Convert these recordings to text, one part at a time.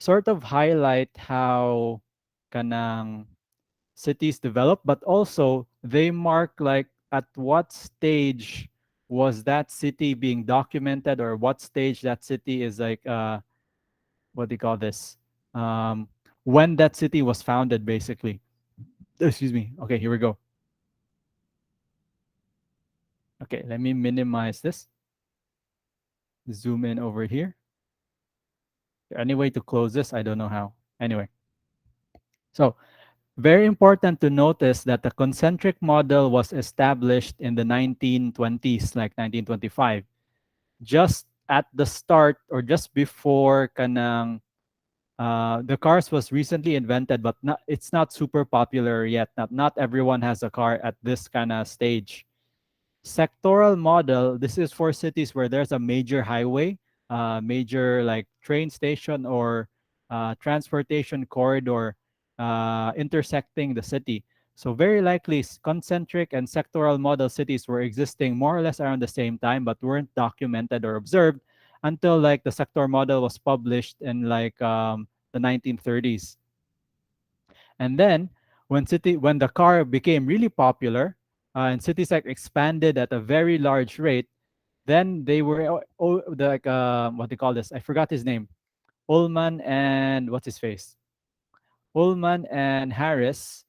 sort of highlight how kanang cities develop, but also they mark like at what stage was that city being documented, or what stage that city is like what do you call this? Um, when that city was founded, basically. Excuse me. Okay, here we go. Okay, let me minimize this. Zoom in over here. Any way to close this? I don't know how. Anyway, so very important to notice that the concentric model was established in the 1920s, like 1925, just at the start or just before kanang the cars was recently invented, but not it's not super popular yet. Not everyone has a car at this kind of stage. Sectoral model, this is for cities where there's a major highway, major like train station or transportation corridor intersecting the city. So very likely concentric and sectoral model cities were existing more or less around the same time, but weren't documented or observed until like the sector model was published in like the 1930s. And then when the car became really popular, and cities like expanded at a very large rate, then they were like what do you call this? I forgot his name. Ullman and what's his face? Ullman and Harris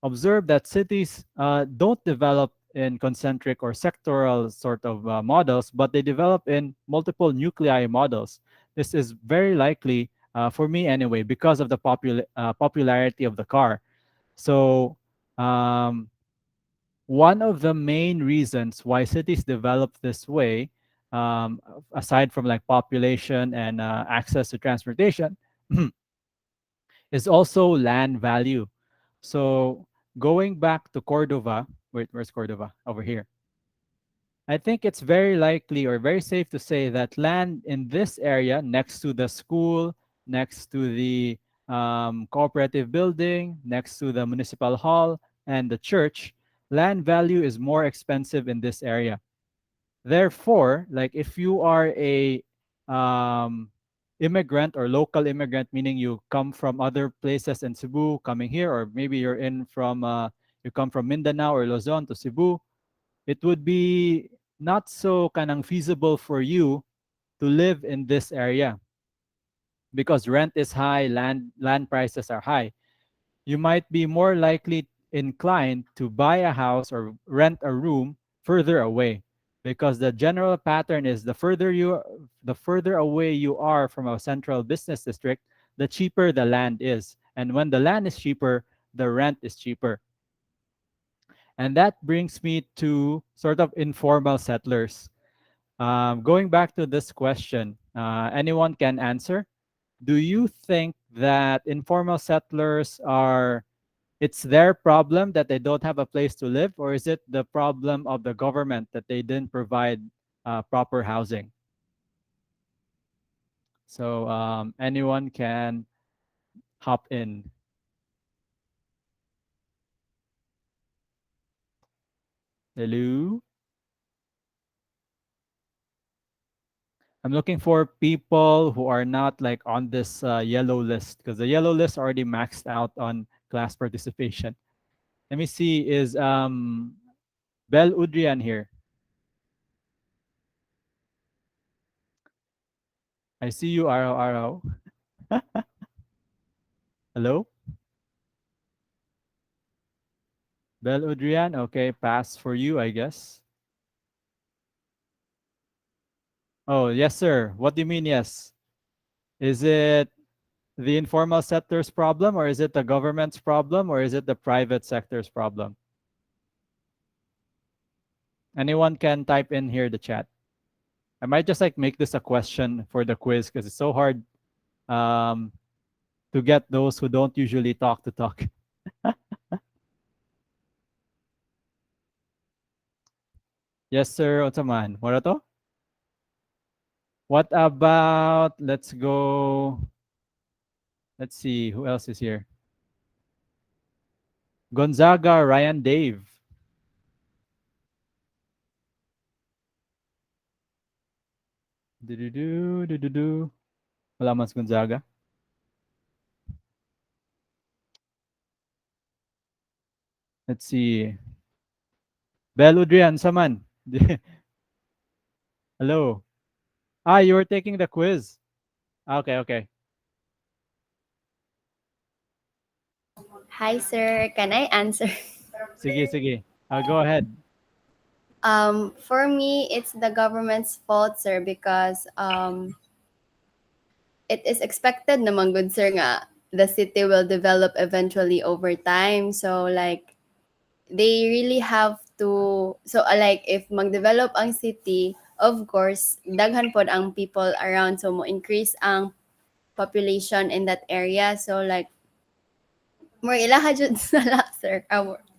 observed that cities don't develop in concentric or sectoral sort of models, but they develop in multiple nuclei models. This is very likely, for me anyway, because of the popularity of the car. So, um, one of the main reasons why cities develop this way, um, aside from like population and access to transportation, is also land value. So, going back to Cordova, wait, where's Cordova? Over here. I think it's very likely or very safe to say that land in this area, next to the school, next to the cooperative building, next to the municipal hall and the church, land value is more expensive in this area. Therefore, like if you are a um, immigrant or local immigrant, meaning you come from other places in Cebu, coming here, or maybe you come from Mindanao or Luzon to Cebu, it would be not so kanang feasible for you to live in this area because rent is high, land prices are high. You might be more likely inclined to buy a house or rent a room further away because the general pattern is the further away you are from a central business district, the cheaper the land is. And when the land is cheaper, the rent is cheaper. And that brings me to sort of informal settlers. Going back to this question, anyone can answer. Do you think that informal settlers are, it's their problem that they don't have a place to live, or is it the problem of the government that they didn't provide proper housing? So anyone can hop in. Hello? I'm looking for people who are not like on this yellow list because the yellow list already maxed out on class participation. Let me see, is Bel Udrian here? I see you, Araw Araw. Hello? Bel Udrian? Okay, pass for you, I guess. Oh, yes, sir. What do you mean, yes? Is it the informal sector's problem, or is it the government's problem, or is it the private sector's problem? Anyone can type in here the chat. I might just like make this a question for the quiz because it's so hard um, to get those who don't usually talk to talk. Yes, sir, Otaman. What to? What about, let's go, let's see, who else is here? Gonzaga, Ryan, Dave. Do-do-do, do-do-do. Wala mas Gonzaga. Let's see. Bel Udrian, Saman. Hello. Ah, you were taking the quiz. Okay, okay. Hi, sir. Can I answer? Sige, sige. Go ahead. For me, it's the government's fault, sir, because it is expected naman good, sir, nga the city will develop eventually over time. So, like, they really have to, so, like, if mag-develop ang city, of course, daghan pod ang people around. So, mo increase ang population in that area. So, like, more ilaha jud sala, sir.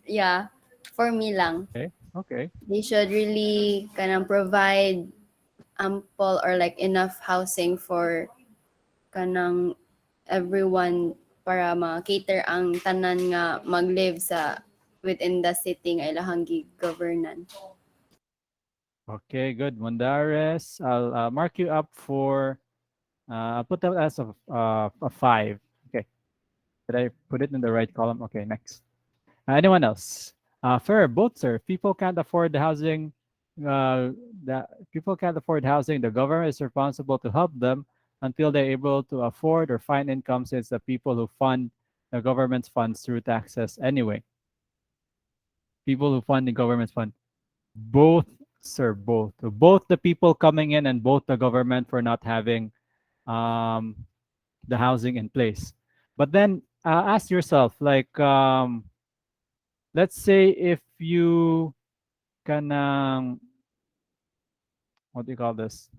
Yeah, for me lang. Okay, okay. They should really kanang provide ample or like enough housing for kanang everyone para ma-cater ang tanan nga mag-live sa within the city nga ilahang governan. Okay, good. Mondares, I'll mark you up for, I'll put that as a 5. Okay. Did I put it in the right column? Okay, next. Anyone else? Fair, both, sir. People can't afford the housing. Uh, the people can't afford housing. The government is responsible to help them until they're able to afford or find income, since the people who fund the government's funds through taxes anyway. People who fund the government's fund. Both, sir, both. So both the people coming in and both the government for not having um, the housing in place. But then ask yourself, like, let's say if you kanang, what do you call this?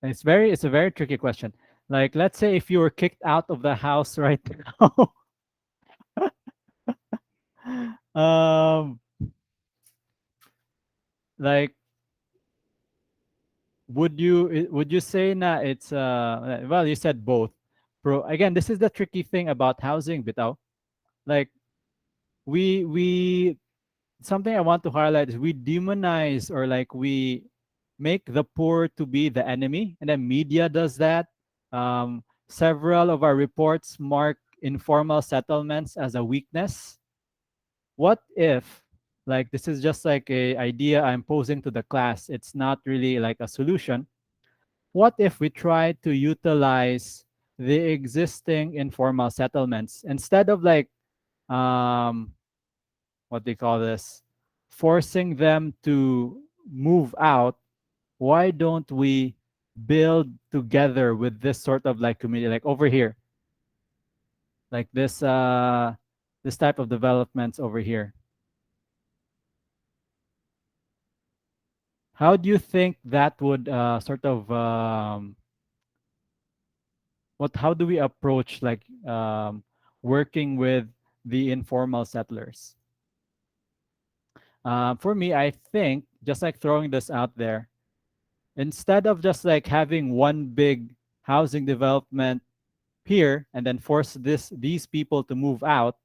It's a very tricky question. Like, let's say if you were kicked out of the house right now, um, like, would you say na it's well, you said both. Pro again, this is the tricky thing about housing, bitaw. Like, we something I want to highlight is we demonize, or like we make the poor to be the enemy, and then media does that. Several of our reports mark informal settlements as a weakness. What if, like, this is just like a idea I'm posing to the class? It's not really like a solution. What if we try to utilize the existing informal settlements instead of like um what they call this, forcing them to move out? Why don't we build together with this sort of like community, like over here, like this type of developments over here? How do you think that would sort of what how do we approach like working with the informal settlers? For me, I think, just like throwing this out there, instead of just like having one big housing development here and then force these people to move out,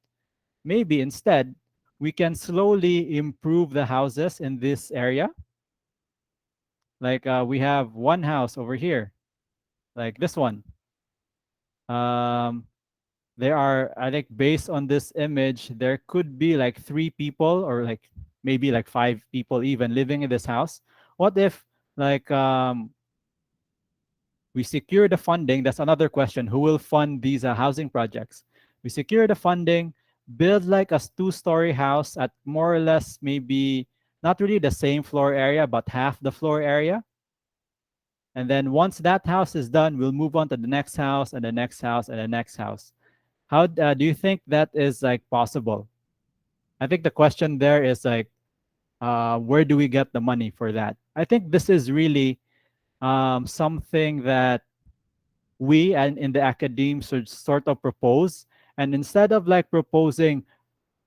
maybe instead we can slowly improve the houses in this area. Like we have one house over here, like this one. Um, there are, I think, based on this image, there could be like 3 people, or like maybe like 5 people even living in this house. What if like we secure the funding? That's another question. Who will fund these housing projects? We secure the funding, build like a 2-story house at more or less maybe not really the same floor area, but half the floor area. And then once that house is done, we'll move on to the next house and the next house and the next house. How do you think that is like possible? I think the question there is like, where do we get the money for that? I think this is really something that we and in the academe should sort of propose. And instead of like proposing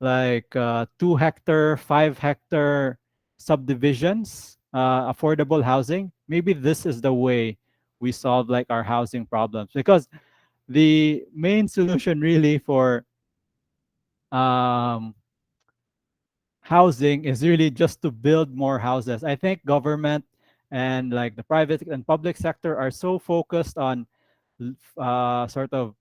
like 2 hectare, 5 hectare subdivisions, affordable housing, maybe this is the way we solve like our housing problems. Because the main solution really for um, housing is really just to build more houses. I think government and like the private and public sector are so focused on sort of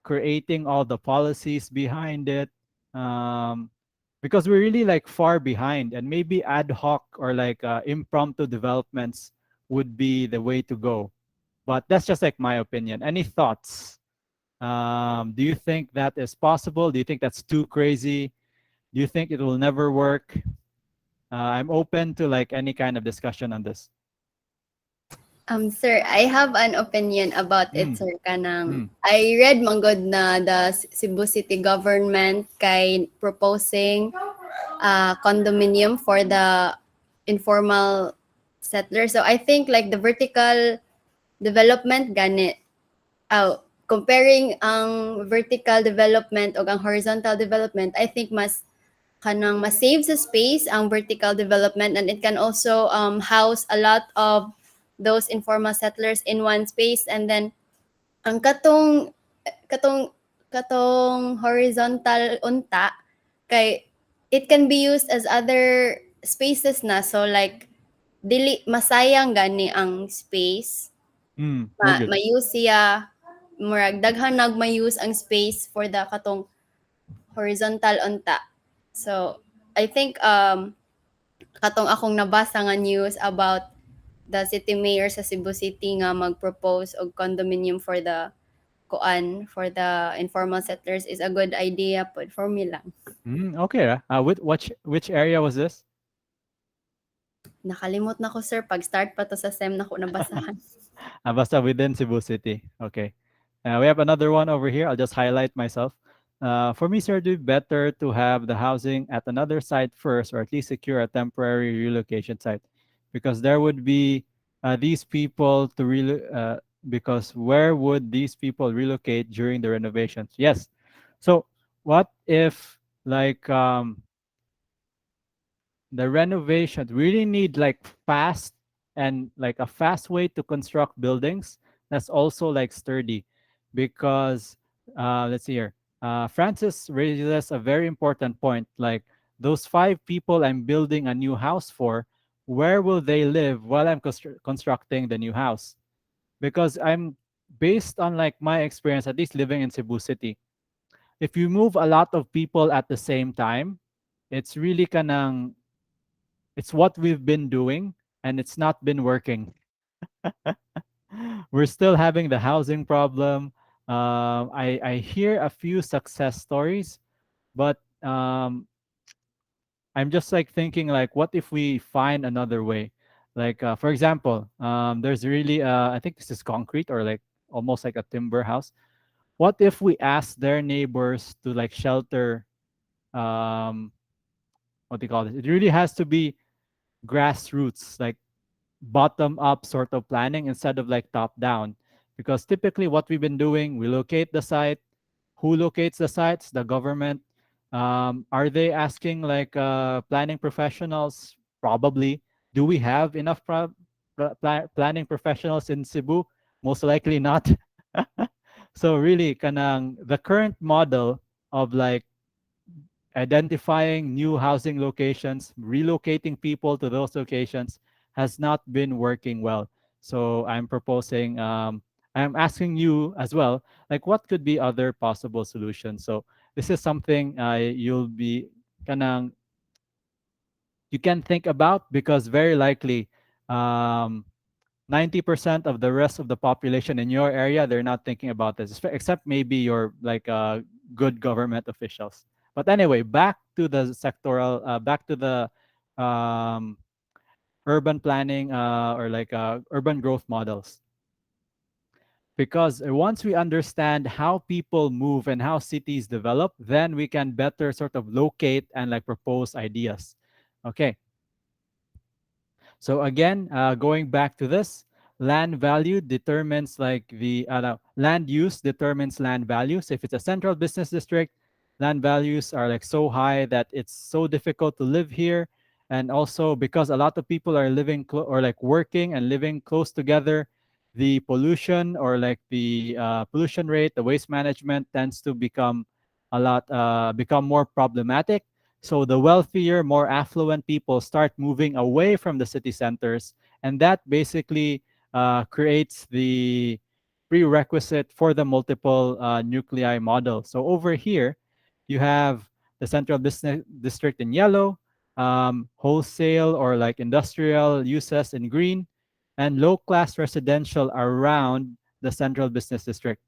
creating all the policies behind it. Um, because we're really like far behind, and maybe ad hoc or like impromptu developments would be the way to go. But that's just like my opinion. Any thoughts? Do you think that is possible? Do you think that's too crazy? Do you think it will never work? I'm open to like any kind of discussion on this. Sir, I have an opinion about it, Mm, sir. Kanang, mm, I read manggod na the Cebu City government kay proposing condominium for the informal settlers. So I think like the vertical development gani, comparing ang vertical development o ang horizontal development, I think mas save sa space ang vertical development, and it can also house a lot of those informal settlers in one space. And then ang katong katong horizontal unta kay it can be used as other spaces na, so like dili masayang gani ang space, Agreed. ma-use siya, murag daghan nag-use ang space for the katong horizontal unta. So I think katong akong nabasa nga news about the city mayor sa Cebu City nga mag-propose og condominium for the for the informal settlers is a good idea pod for me lang. Okay. Which area was this? Nakalimot na ko, sir, pag start pa to sa SEM na ko nabasahan. Basta within Cebu City. Okay. We have another one over here. I'll just highlight myself. For me, sir, it would be better to have the housing at another site first, or at least secure a temporary relocation site, because there would be these people to because where would these people relocate during the renovations? Yes. So what if like the renovations really need like fast and like a fast way to construct buildings that's also like sturdy, because let's see here, Francis raises a very important point, like those 5 people I'm building a new house for, where will they live while I'm constructing the new house? Because I'm based on like my experience, at least living in Cebu City, if you move a lot of people at the same time, it's really kanang, it's what we've been doing, and it's not been working. We're still having the housing problem. I hear a few success stories, but I'm just like thinking like, what if we find another way? Like for example, there's really I think this is concrete or like almost like a timber house. What if we ask their neighbors to like shelter? Um, what do you call this? It really has to be grassroots, like bottom up sort of planning instead of like top down, because typically what we've been doing, we locate the site. Who locates the sites? The government. Are they asking like planning professionals? Probably. Do we have enough planning professionals in Cebu? Most likely not. So really kanang the current model of like identifying new housing locations, relocating people to those locations has not been working well. So I'm proposing, I'm asking you as well, like what could be other possible solutions? So this is something you'll be kanang, you can think about, because very likely um, 90% of the rest of the population in your area, they're not thinking about this, except maybe your like good government officials. But anyway, back to the sectoral, back to the um, urban planning or like urban growth models. Because once we understand how people move and how cities develop, then we can better sort of locate and like propose ideas. Okay. So again, going back to this, land value determines like the no, land use determines land value. So if it's a central business district, land values are like so high that it's so difficult to live here. And also because a lot of people are living or like working and living close together, the pollution or like the pollution rate, the waste management tends to become become more problematic. So the wealthier, more affluent people start moving away from the city centers, and that basically creates prerequisite for the multiple nuclei model. So over here, you have the central business district in yellow, wholesale or like industrial uses in green, and low class residential around the central business district.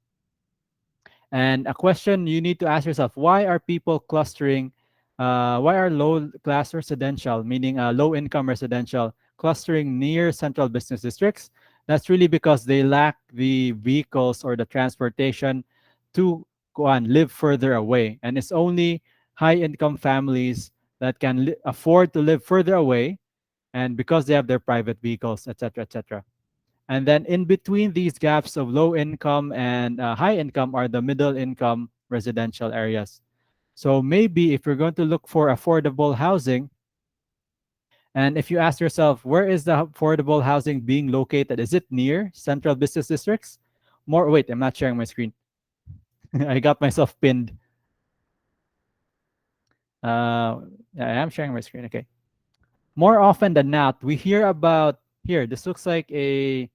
And a question you need to ask yourself: why are people clustering? Why are low class residential, meaning low income residential, clustering near central business districts? That's really because they lack the vehicles or the transportation to go on live further away. And it's only high income families that can afford to live further away, and because they have their private vehicles, etc., etc. And then in between these gaps of low income and high income are the middle income residential areas. So maybe if you're going to look for affordable housing, and if you ask yourself, where is the affordable housing being located? Is it near central business districts? More, wait, I'm not sharing my screen. I got myself pinned. Uh, yeah, I am sharing my screen. Okay. More often than not, we hear about here. This looks like a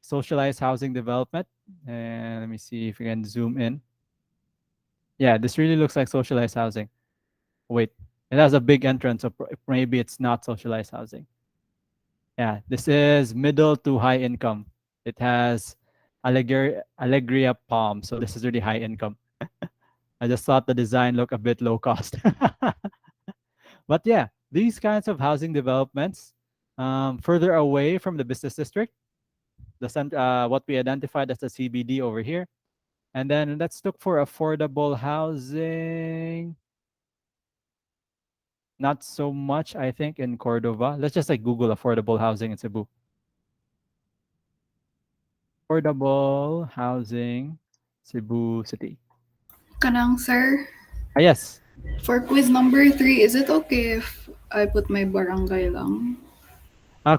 socialized housing development. And let me see if we can zoom in. Yeah, this really looks like socialized housing. Wait, it has a big entrance, so maybe it's not socialized housing. Yeah, this is middle to high income. It has Allegria Palm, so this is really high income. I just thought the design looked a bit low cost. But yeah, these kinds of housing developments further away from the business district, what we identified as the CBD over here. And then let's look for affordable housing. Not so much, I think, in Cordova. Let's just like Google affordable housing in Cebu. Affordable housing, Cebu City. Kanang, sir, Ah, yes. for quiz number 3, is it okay if I put my barangay lang?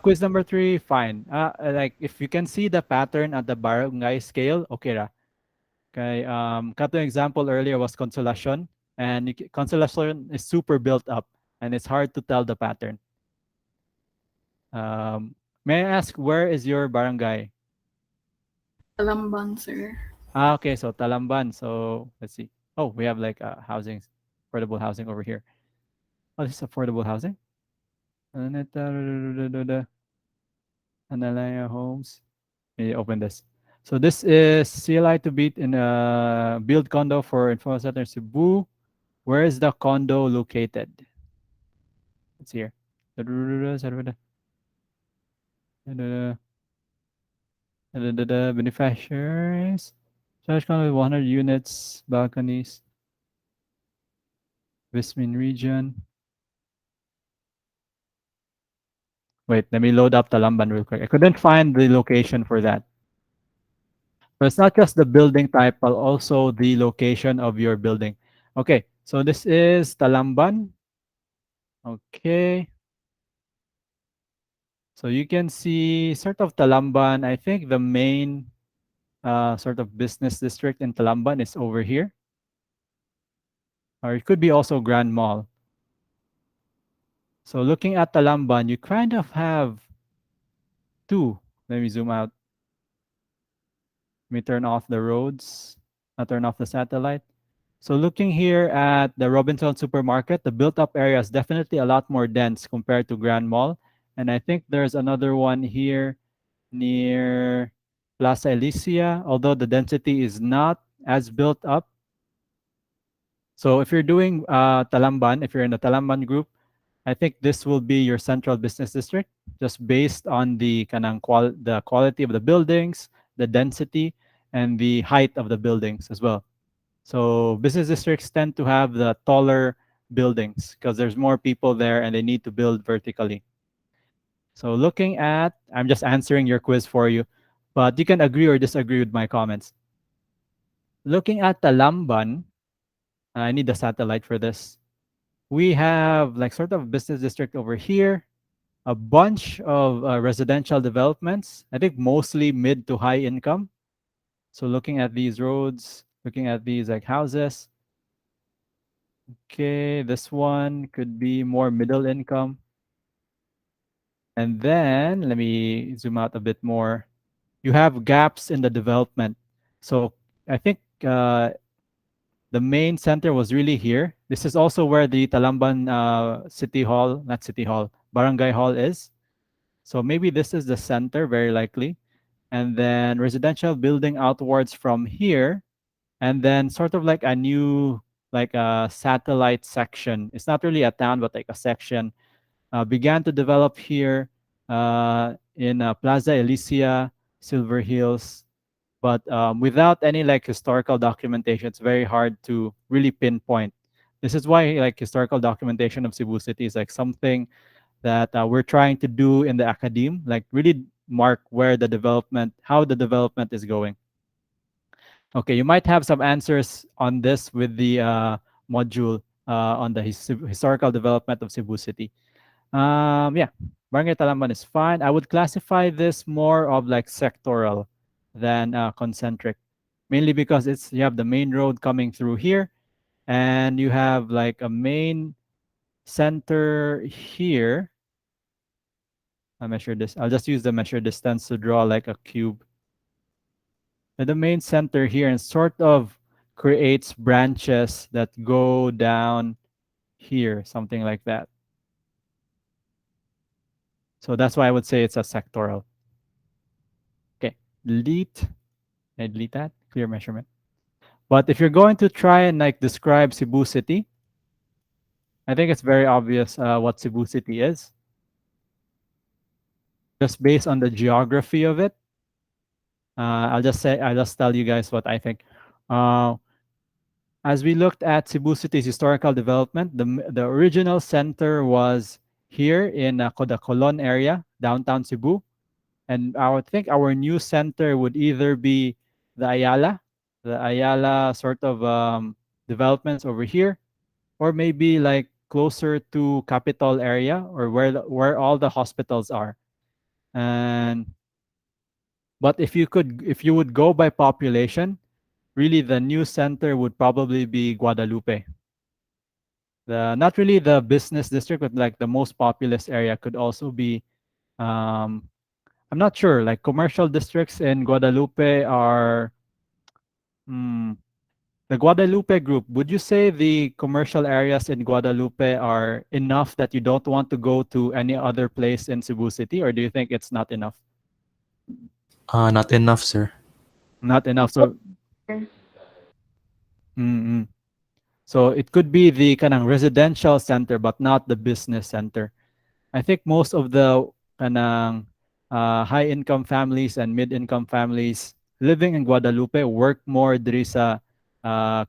Quiz number 3, fine. Like if you can see the pattern at the barangay scale, okay ra. Okay. Kato example earlier was Consolacion, and Consolacion is super built up, and it's hard to tell the pattern. May I ask where is your barangay? Talamban, sir. Okay, so Talamban. So let's see. Oh, we have like housing, affordable housing over here. Oh, this is affordable housing. Analaya Homes. Let me open this. So this is CLI to beat in a build condo for Informal Center Cebu. Where is the condo located? It's here. Beneficiaries. Charge condo with 100 units, balconies, Vismin region. Wait, let me load up Talamban real quick. I couldn't find the location for that. So it's not just the building type, but also the location of your building. Okay, so this is Talamban. Okay. So you can see sort of Talamban. I think the main sort of business district in Talamban is over here. Or it could be also Grand Mall. So looking at Talamban, you kind of have two. Let me zoom out. Let me turn off the roads. Turn off the satellite. So looking here at the Robinson supermarket, the built-up area is definitely a lot more dense compared to Grand Mall. And I think there's another one here near Plaza Elysia, although the density is not as built up. So if you're doing Talamban, if you're in the Talamban group, I think this will be your central business district, just based on the the quality of the buildings, the density, and the height of the buildings as well. So business districts tend to have the taller buildings because there's more people there and they need to build vertically. So looking at, I'm just answering your quiz for you, but you can agree or disagree with my comments. Looking at Talamban, I need the satellite for this. We have like sort of business district over here, a bunch of residential developments. I think mostly mid to high income. So looking at these roads, looking at these like houses. Okay, this one could be more middle income. And then let me zoom out a bit more. you have gaps in the development. So I think the main center was really here. This is also where the Talamban City Hall, not City Hall, Barangay Hall is. So maybe this is the center, very likely. And then residential building outwards from here. And then sort of like a new, like a satellite section. It's not really a town, but like a section. Began to develop here in Plaza Elysia, Silver Hills, but without any like historical documentation, it's very hard to really pinpoint. This is why like historical documentation of Cebu City is like something that we're trying to do in the academe, like really mark where the development, how the development is going. Okay, you might have some answers on this with the module on the historical development of Cebu City. Yeah, Barangay Talamban is fine. I would classify this more of like sectoral than concentric, mainly because it's you have the main road coming through here, and you have like a main center here. I measure this. I'll just use the measure distance to draw like a cube. And the main center here and sort of creates branches that go down here, something like that. So that's why I would say it's a sectoral. Okay, delete. I delete that. Clear measurement. But if you're going to try and like describe Cebu City, I think it's very obvious what Cebu City is. Just based on the geography of it. I'll just tell you guys what I think. Uh, as we looked at Cebu City's historical development, the original center was here in the Colon area, downtown Cebu. And I would think our new center would either be the Ayala sort of developments over here, or maybe like closer to capital area or where all the hospitals are. And but if you would go by population, really the new center would probably be Guadalupe. The not really the business district, but like the most populous area could also be I'm not sure. Like commercial districts in Guadalupe are mm, the Guadalupe group. Would you say the commercial areas in Guadalupe are enough that you don't want to go to any other place in Cebu City, or do you think it's not enough? Not enough, sir. Not enough. So, mm, so it could be the kind of residential center, but not the business center. I think most of the kanang high income families and mid income families living in Guadalupe work more diri sa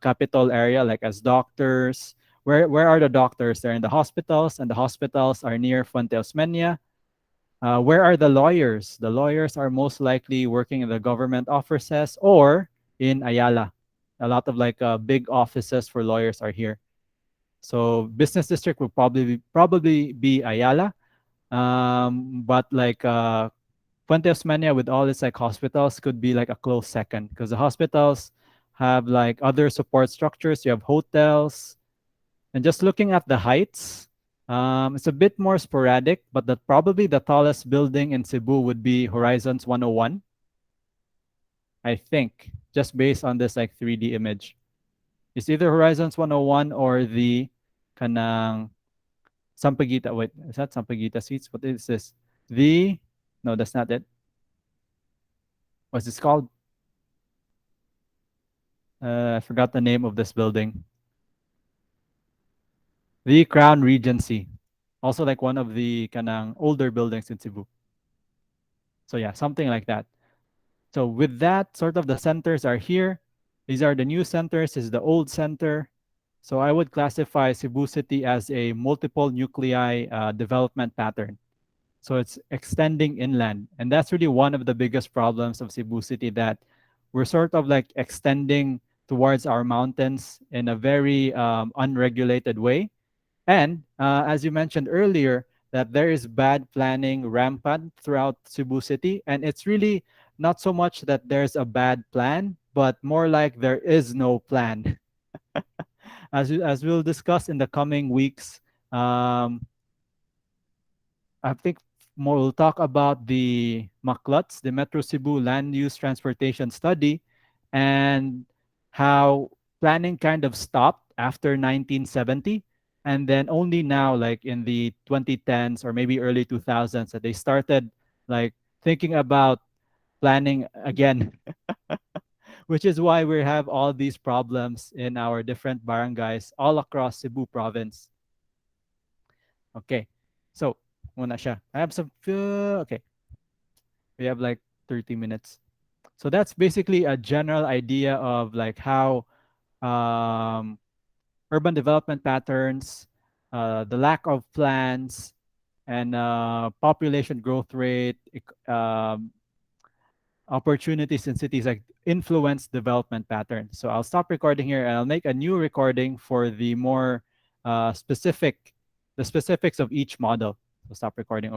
capital area, like as doctors. Where are the doctors? They're in the hospitals, and the hospitals are near Fuente Osmeña. Where are the lawyers? The lawyers are most likely working in the government offices or in Ayala. A lot of like big offices for lawyers are here. So business district would probably be Ayala. But like Fuente Osmeña with all its like hospitals could be like a close second because the hospitals have like other support structures. You have hotels, and just looking at the heights, it's a bit more sporadic. But probably the tallest building in Cebu would be Horizons 101. I think just based on this like 3D image, it's either Horizons 101 or the kanang Sampaguita. Wait, is that Sampaguita Suites? What is this? The no, that's not it. What's this called? I forgot the name of this building. The Crown Regency, also like one of the kanang older buildings in Cebu. So yeah, something like that. So with that, sort of the centers are here. These are the new centers. This is the old center. So I would classify Cebu City as a multiple nuclei development pattern. So it's extending inland. And that's really one of the biggest problems of Cebu City, that we're sort of like extending towards our mountains in a very unregulated way. And as you mentioned earlier, that there is bad planning rampant throughout Cebu City. And it's really not so much that there's a bad plan, but more like there is no plan. As we'll discuss in the coming weeks, I think more, we'll talk about the MACLUTS, the Metro Cebu Land Use Transportation Study, and how planning kind of stopped after 1970. And then only now, like in the 2010s or maybe early 2000s, that they started like thinking about planning again, which is why we have all these problems in our different barangays all across Cebu province. Okay, so muna siya. I have some. Okay, we have like 30 minutes. So that's basically a general idea of like how um, urban development patterns, the lack of plans, and population growth rate, opportunities in cities like influence development patterns. So I'll stop recording here and I'll make a new recording for the more specific, the specifics of each model. So stop recording.